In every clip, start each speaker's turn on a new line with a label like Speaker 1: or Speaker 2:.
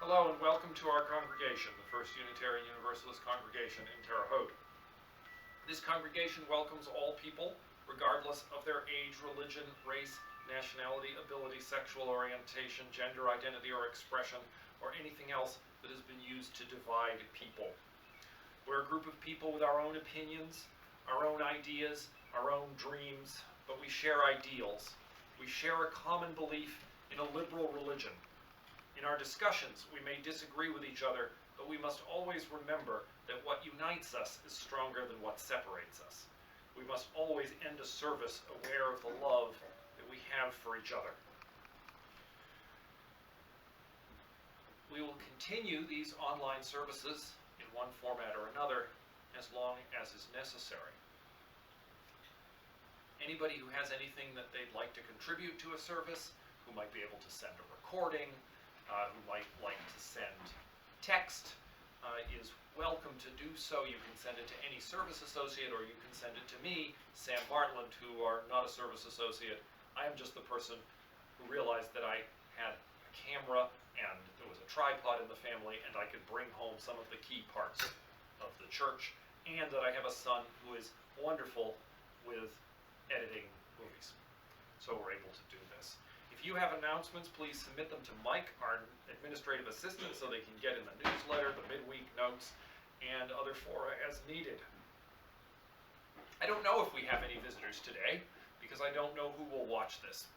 Speaker 1: Hello and welcome to our congregation, the First Unitarian Universalist Congregation in Terre Haute. This congregation welcomes all people, regardless of their age, religion, race, nationality, ability, sexual orientation, gender identity or expression, or anything else that has been used to divide people. We're a group of people with our own opinions, our own ideas, our own dreams, but we share ideals. We share a common belief in a liberal religion. In our discussions, we may disagree with each other, but we must always remember that what unites us is stronger than what separates us. We must always end a service aware of the love that we have for each other. We will continue these online services in one format or another as long as is necessary. Anybody who has anything that they'd like to contribute to a service, who might be able to send a recording, who might like to send text, is welcome to do so. You can send it to any service associate, or you can send it to me, Sam Bartland, who are not a service associate. I am just the person who realized that I had a camera and there was a tripod in the family and I could bring home some of the key parts of the church, and that I have a son who is wonderful with editing movies. So we're able to do this. If you have announcements, please submit them to Mike, our administrative assistant, so they can get in the newsletter, the midweek notes, and other fora as needed. I don't know if we have any visitors today, because I don't know who will watch this.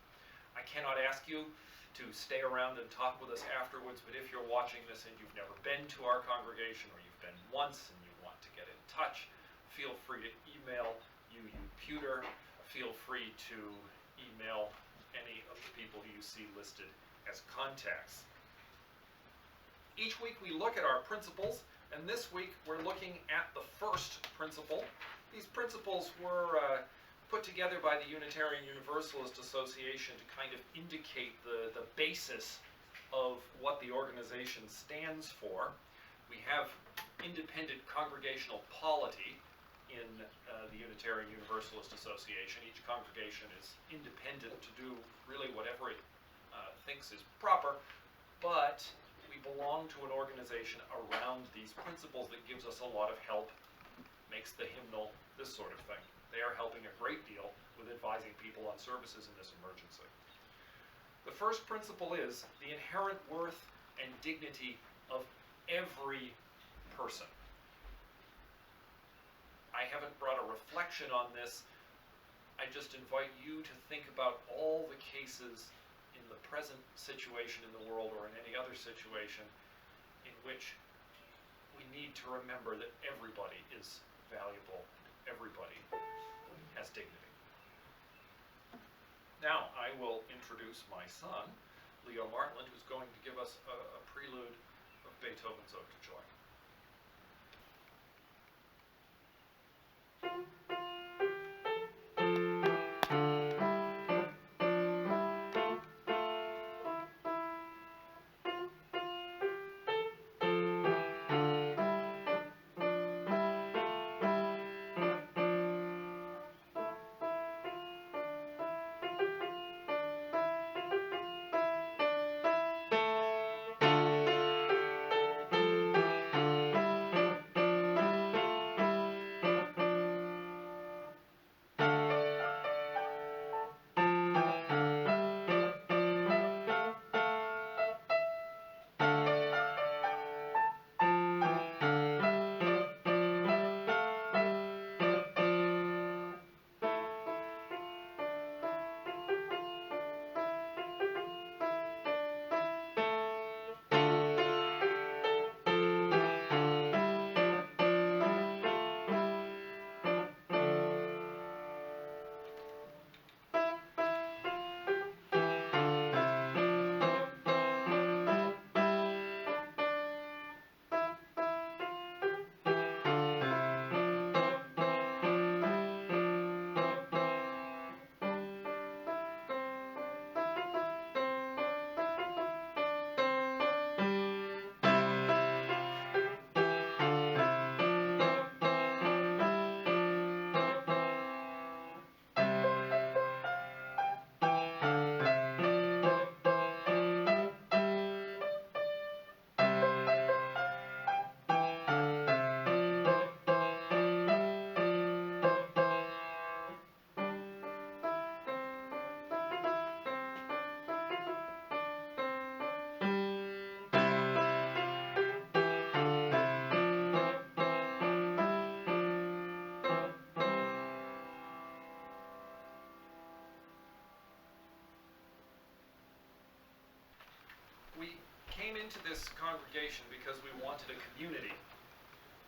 Speaker 1: I cannot ask you to stay around and talk with us afterwards, but if you're watching this and you've never been to our congregation, or you've been once and you want to get in touch, feel free to email uuputer. Feel free to email any of the people you see listed as contacts. Each week we look at our principles, and this week we're looking at the first principle. These principles were put together by the Unitarian Universalist Association to kind of indicate the basis of what the organization stands for. We have independent congregational polity in the Unitarian Universalist Association. Each congregation is independent to do really whatever it thinks is proper, but we belong to an organization around these principles that gives us a lot of help, makes the hymnal, this sort of thing. They are helping a great deal with advising people on services in this emergency. The first principle is the inherent worth and dignity of every person. I haven't brought a reflection on this. I just invite you to think about all the cases in the present situation in the world, or in any other situation, in which we need to remember that everybody is valuable, everybody has dignity. Now I will introduce my son, Leo Martland, who's going to give us a prelude of Beethoven's Ode to Joy. came into this congregation because we wanted a community.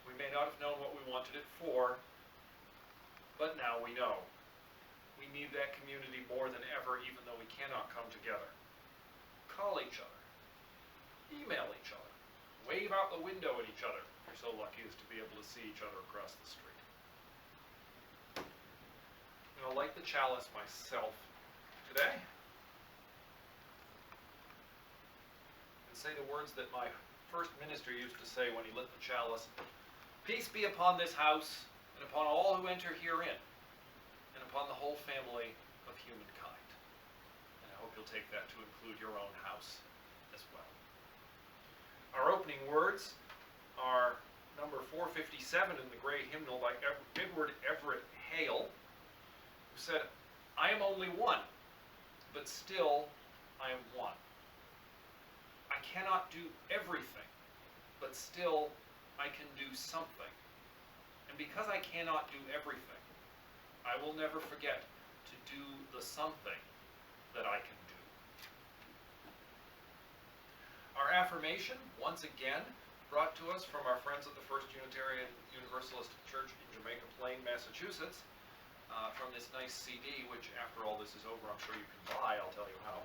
Speaker 1: We may not have known what we wanted it for, but now we know. We need that community more than ever, even though we cannot come together. Call each other. Email each other. Wave out the window at each other, if you're so lucky as to be able to see each other across the street. I'm going to light the chalice myself today and say the words that my first minister used to say when he lit the chalice: "Peace be upon this house, and upon all who enter herein, and upon the whole family of humankind." And I hope you'll take that to include your own house as well. Our opening words are number 457 in the Gray Hymnal by Edward Everett Hale, who said, "I am only one, but still I am one. I cannot do everything, but still I can do something. And because I cannot do everything, I will never forget to do the something that I can do." Our affirmation, once again, brought to us from our friends at the First Unitarian Universalist Church in Jamaica Plain, Massachusetts, from this nice CD, which after all this is over, I'm sure you can buy. I'll tell you how.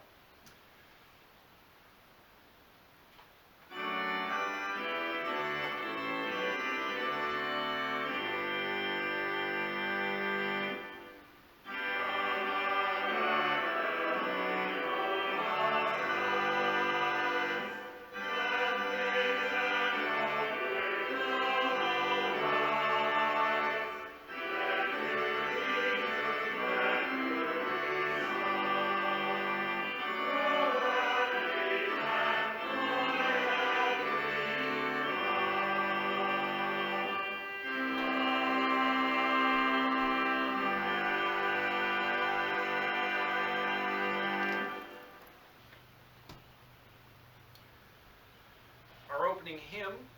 Speaker 1: Our opening hymn,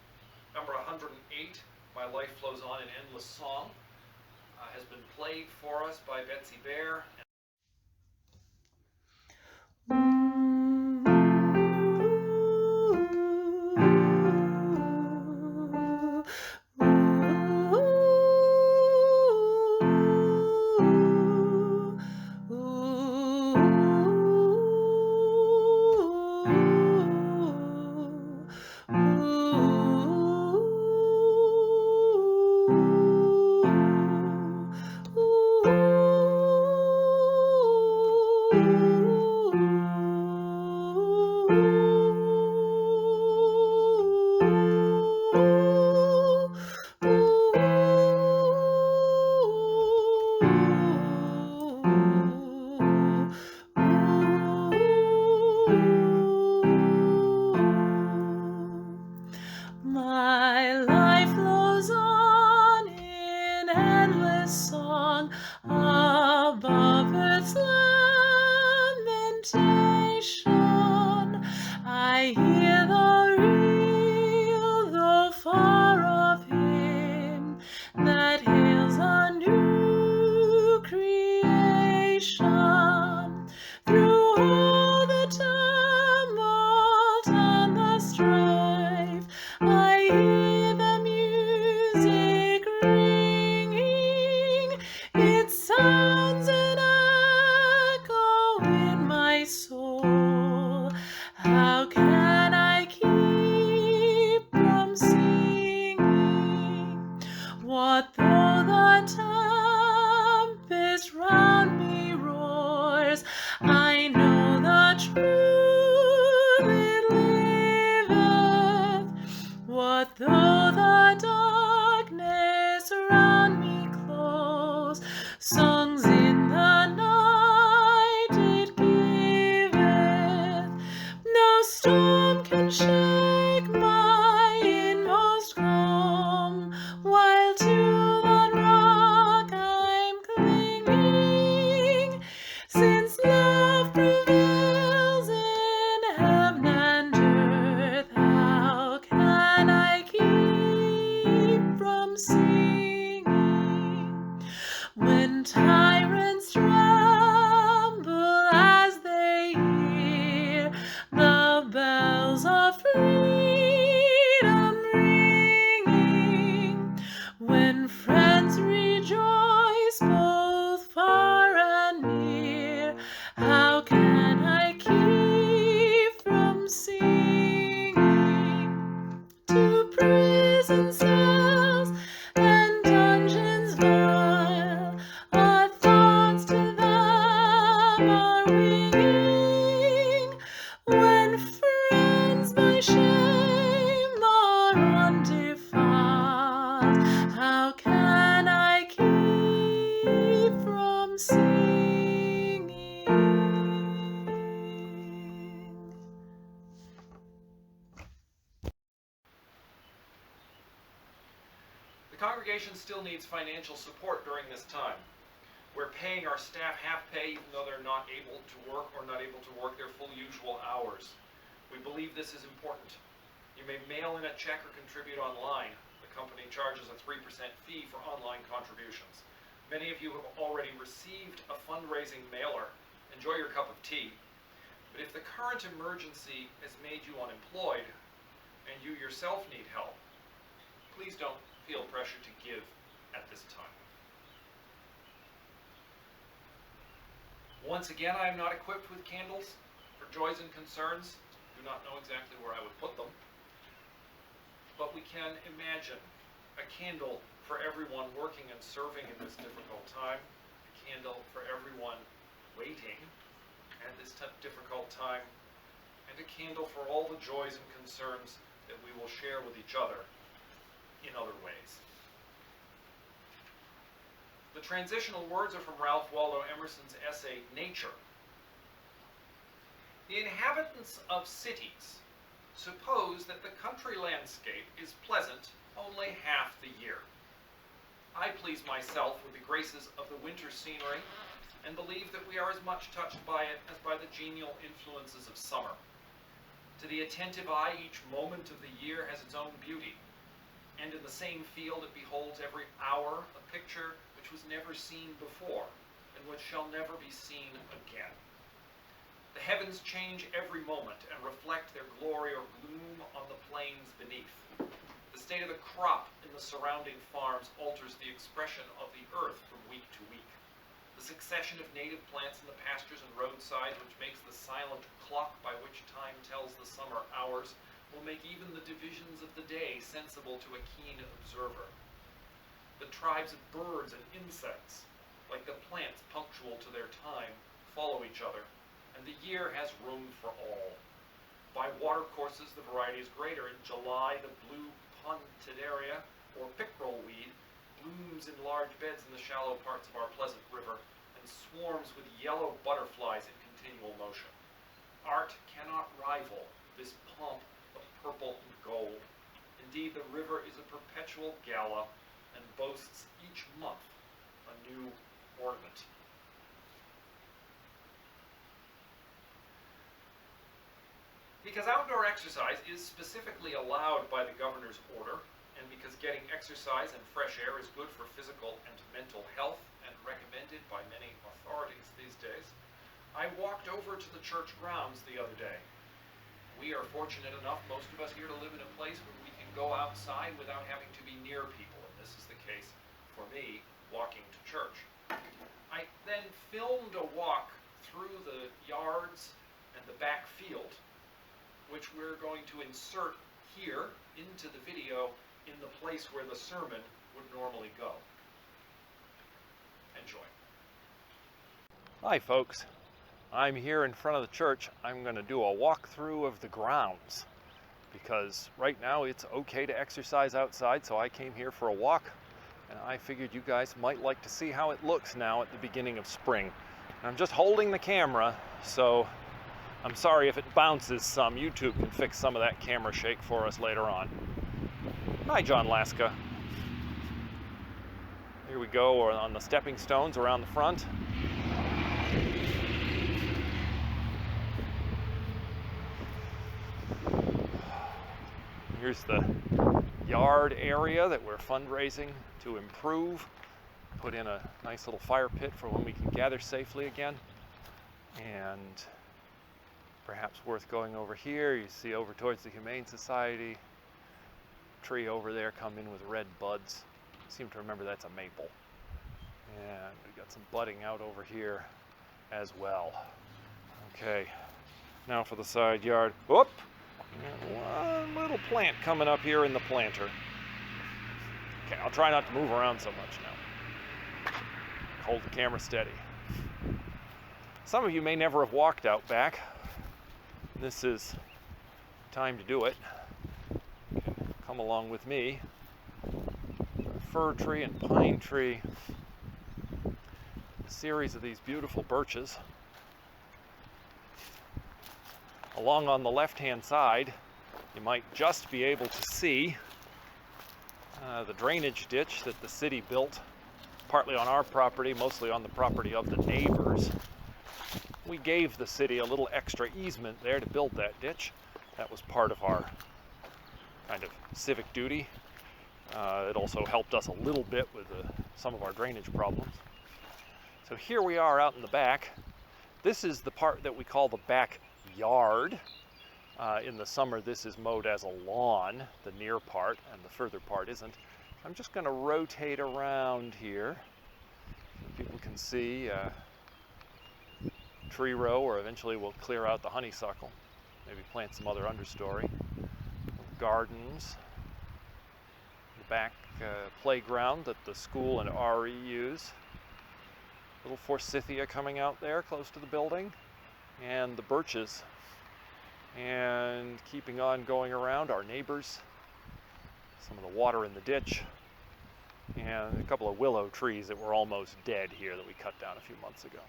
Speaker 1: number 108, "My Life Flows On in Endless Song," has been played for us by Betsy Bear.
Speaker 2: My life flows on in endless song above its lamentation. I hear the real, though far off hymn that hails a new creation. Through all the tumult and the strife, I hear the music ringing. It sounds an echo in my soul. How can I keep from singing? What though the tempest round me roars? I know the truth it liveth. What though the darkness around me close? Songs in the night it giveth. No storm can shake my inmost calm, while to that rock I'm clinging. Since love prevails in heaven and earth, how can I keep from singing? When tyrants tremble as they hear the bells of how can I keep from singing?
Speaker 1: The congregation still needs financial support during this time. We're paying our staff half pay even though they're not able to work or not able to work their full usual hours. We believe this is important. You may mail in a check or contribute online. The company charges a 3% fee for online contributions. Many of you have already received a fundraising mailer. Enjoy your cup of tea. But if the current emergency has made you unemployed and you yourself need help, please don't feel pressure to give at this time. Once again, I am not equipped with candles for joys and concerns. Do not know exactly where I would put them. But we can imagine a candle for everyone working and serving in this difficult time, a candle for everyone waiting at this difficult time, and a candle for all the joys and concerns that we will share with each other in other ways. The transitional words are from Ralph Waldo Emerson's essay, Nature. The inhabitants of cities suppose that the country landscape is pleasant only half the year. I please myself with the graces of the winter scenery and believe that we are as much touched by it as by the genial influences of summer. To the attentive eye, each moment of the year has its own beauty, and in the same field it beholds every hour a picture which was never seen before, and which shall never be seen again. The heavens change every moment and reflect their glory or gloom on the plains beneath. The state of the crop in the surrounding farms alters the expression of the earth from week to week. The succession of native plants in the pastures and roadsides, which makes the silent clock by which time tells the summer hours, will make even the divisions of the day sensible to a keen observer. The tribes of birds and insects, like the plants punctual to their time, follow each other, and the year has room for all. By watercourses, the variety is greater. In July, the blue pontidaria, or pickerel weed, blooms in large beds in the shallow parts of our pleasant river, and swarms with yellow butterflies in continual motion. Art cannot rival this pomp of purple and gold. Indeed, the river is a perpetual gala, and boasts each month a new ornament. Because outdoor exercise is specifically allowed by the governor's order, and because getting exercise and fresh air is good for physical and mental health and recommended by many authorities these days, I walked over to the church grounds the other day. We are fortunate enough, most of us here, to live in a place where we can go outside without having to be near people, and this is the case for me walking to church. I then filmed a walk through the yards and the back field, which we're going to insert here into the video in the place where the sermon would normally go. Enjoy. Hi folks, I'm here in front of the church. I'm going to do a walkthrough of the grounds because right now it's okay to exercise outside, so I came here for a walk and I figured you guys might like to see how it looks now at the beginning of spring. And I'm just holding the camera, so I'm sorry if it bounces some. YouTube can fix some of that camera shake for us later on. Hi, John Laska. Here we go, we're on the stepping stones around the front. Here's the yard area that we're fundraising to improve. Put in a nice little fire pit for when we can gather safely again. And perhaps worth going over here, you see over towards the Humane Society. Tree over there come in with red buds. I seem to remember that's a maple. And we've got some budding out over here as well. Okay, now for the side yard. Whoop! One little plant coming up here in the planter. Okay, I'll try not to move around so much now. Hold the camera steady. Some of you may never have walked out back. This is time to do it. Okay, come along with me.
Speaker 3: fir tree and pine tree. A series of these beautiful birches. Along on the left-hand side, you might just be able to see the drainage ditch that the city built, partly on our property, mostly on the property of the neighbors. We gave the city a little extra easement there to build that ditch. That was part of our kind of civic duty. It also helped us a little bit with some of our drainage problems. So here we are out in the back. This is the part that we call the backyard. In the summer, this is mowed as a lawn, the near part, and the further part isn't. I'm just going to rotate around here so people can see tree row, or eventually we'll clear out the honeysuckle, maybe plant some other understory. Gardens, the back playground that the school and RE use. Little forsythia coming out there close to the building, and the birches. And keeping on going around, our neighbors, some of the water in the ditch, and a couple of willow trees that were almost dead here that we cut down a few months ago.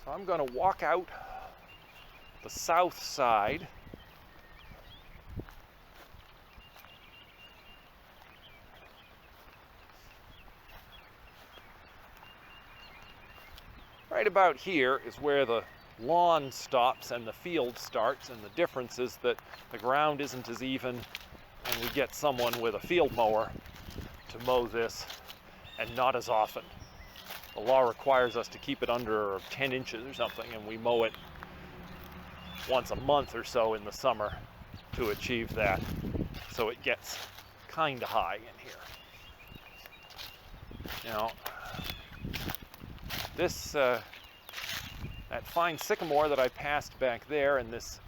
Speaker 3: So I'm going to walk out the south side. Right about here is where the lawn stops and the field starts, and the difference is that the ground isn't as even, and we get someone with a field mower to mow this, and not as often. The law requires us to keep it under 10 inches or something, and we mow it once a month or so in the summer to achieve that. So it gets kind of high in here. Now, this that fine sycamore that I passed back there, and this,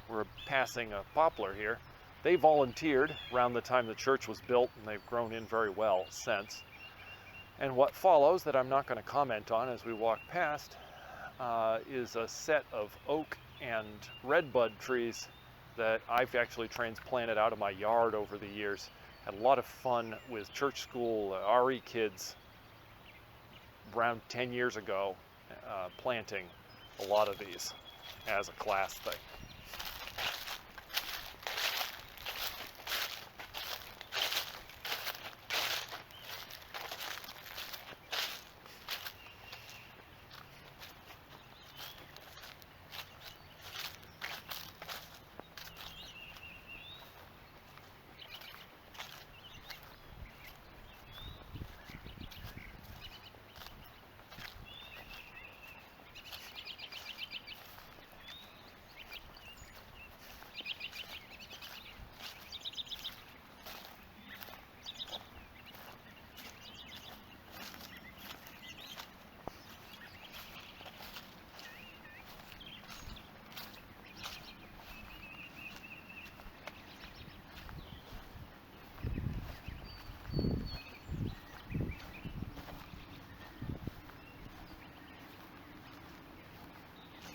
Speaker 3: we're passing a poplar here, they volunteered around the time the church was built, and they've grown in very well since. And what follows, that I'm not going to comment on as we walk past, is a set of oak and redbud trees that I've actually transplanted out of my yard over the years. Had a lot of fun with church school RE kids around 10 years ago, planting a lot of these as a class thing.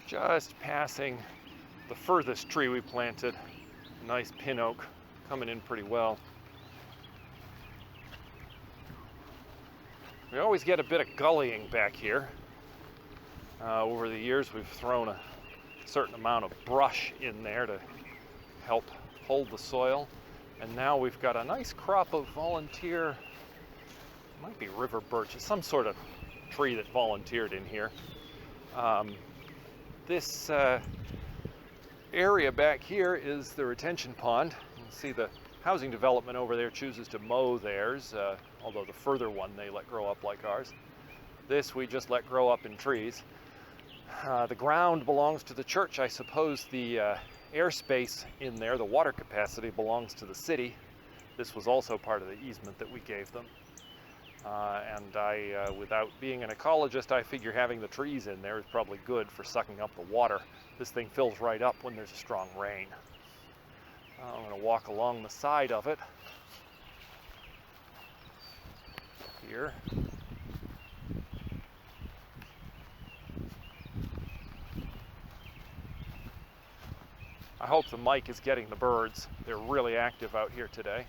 Speaker 3: Just passing the furthest tree we planted, a nice pin oak, coming in pretty well. We always get a bit of gullying back here. Over the years we've thrown a certain amount of brush in there to help hold the soil, and now we've got a nice crop of volunteer, might be river birch, some sort of tree that volunteered in here. This area back here is the retention pond. You can see the housing development over there chooses to mow theirs, although the further one they let grow up like ours. This we just let grow up in trees. The ground belongs to the church. I suppose the airspace in there, the water capacity, belongs to the city. This was also part of the easement that we gave them. And without being an ecologist, I figure having the trees in there is probably good for sucking up the water. This thing fills right up when there's a strong rain. I'm going to walk along the side of it here. I hope the mic is getting the birds. They're really active out here today.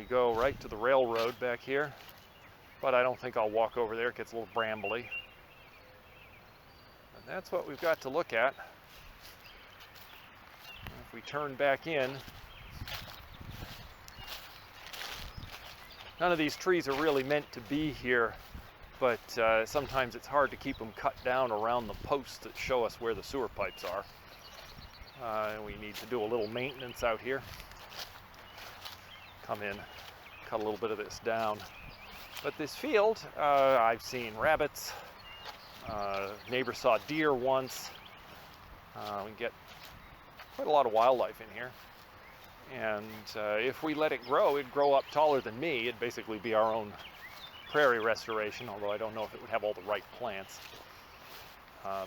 Speaker 3: we go right to the railroad back here, but I don't think I'll walk over there. It gets a little brambly. And that's what we've got to look at. If we turn back in, none of these trees are really meant to be here, but sometimes it's hard to keep them cut down around the posts that show us where the sewer pipes are. We need to do a little maintenance out here. Come in, cut a little bit of this down. But this field, I've seen rabbits, neighbor saw deer once. We get quite a lot of wildlife in here. And if we let it grow, it'd grow up taller than me. It'd basically be our own prairie restoration, although I don't know if it would have all the right plants.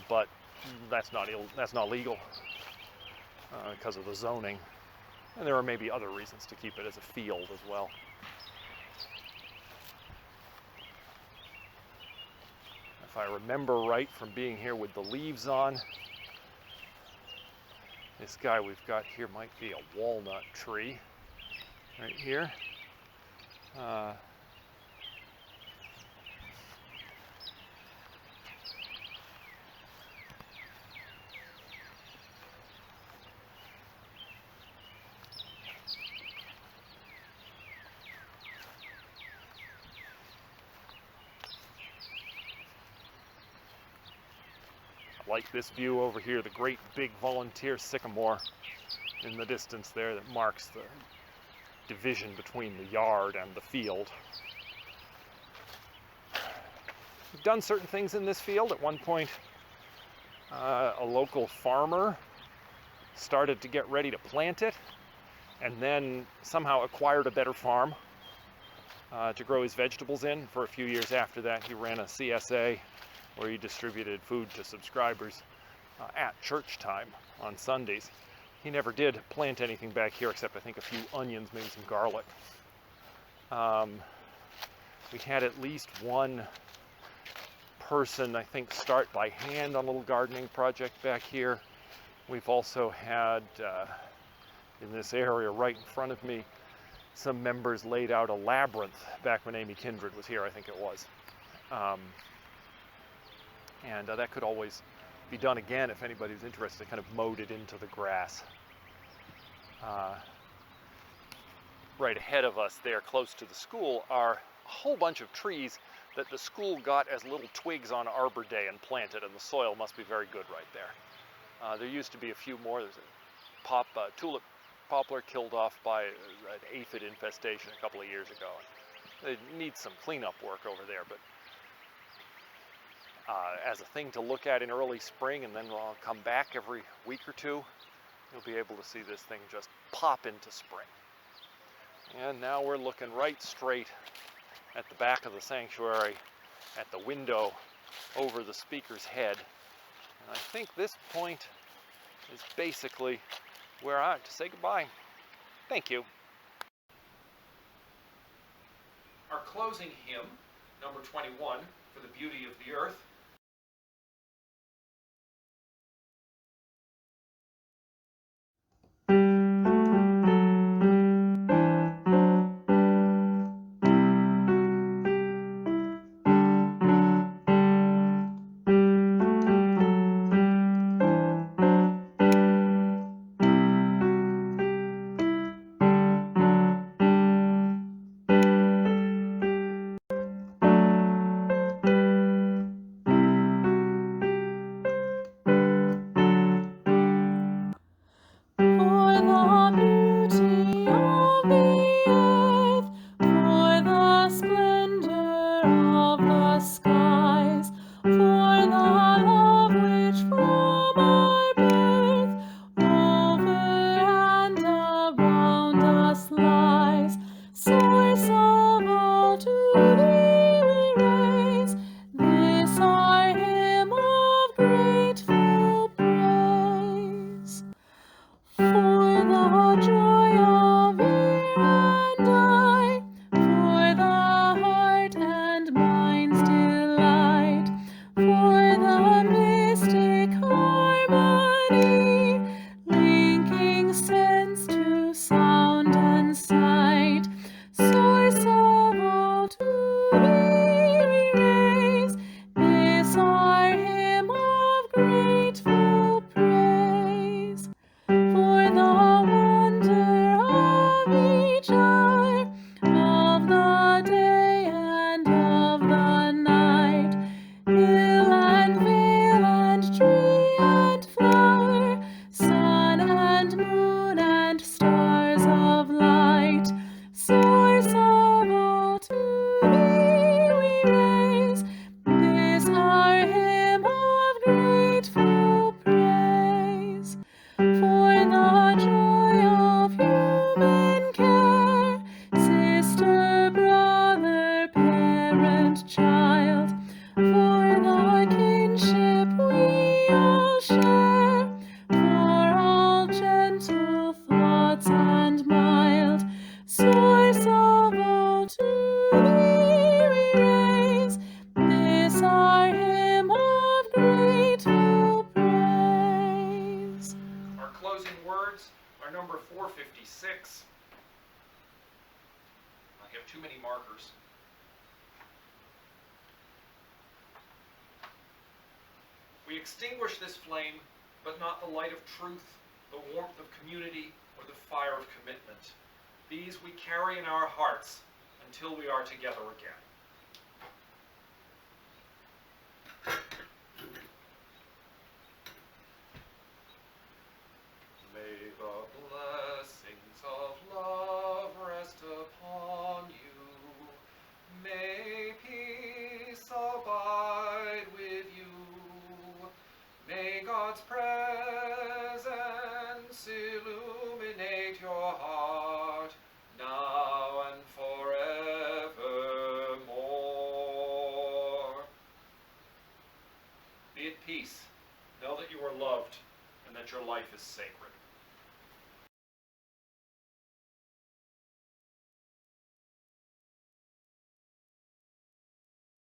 Speaker 3: But that's not legal because of the zoning. And there are maybe other reasons to keep it as a field as well. If I remember right from being here with the leaves on, this guy we've got here might be a walnut tree right here. Like this view over here, the great big volunteer sycamore in the distance there that marks the division between the yard and the field. We've done certain things in this field. At one point, a local farmer started to get ready to plant it and then somehow acquired a better farm to grow his vegetables in. For a few years after that, he ran a CSA where he distributed food to subscribers at church time on Sundays. He never did plant anything back here except I think a few onions, maybe some garlic. We had at least one person, I think, start by hand on a little gardening project back here. We've also had, in this area right in front of me, some members laid out a labyrinth back when Amy Kindred was here, I think it was. And that could always be done again if anybody was interested, kind of mowed it into the grass. Right ahead of us there, close to the school, are a whole bunch of trees that the school got as little twigs on Arbor Day and planted, and the soil must be very good right there. There used to be a few more. There's a tulip poplar killed off by an aphid infestation a couple of years ago. It needs some cleanup work over there, but as a thing to look at in early spring, and then I'll come back every week or two, you'll be able to see this thing just pop into spring. And now we're looking right straight at the back of the sanctuary, at the window over the speaker's head. And I think this point is basically where I have to say goodbye. Thank you.
Speaker 1: Our closing hymn, number 21, For the Beauty of the Earth, words are number 456. I have too many markers. We extinguish this flame, but not the light of truth, the warmth of community, or the fire of commitment. These we carry in our hearts until we are together again. May the blessings of love rest upon you. May peace abide with you. May God's presence illuminate your heart, now and forevermore. Be at peace. Know that you are loved and that your life is sacred.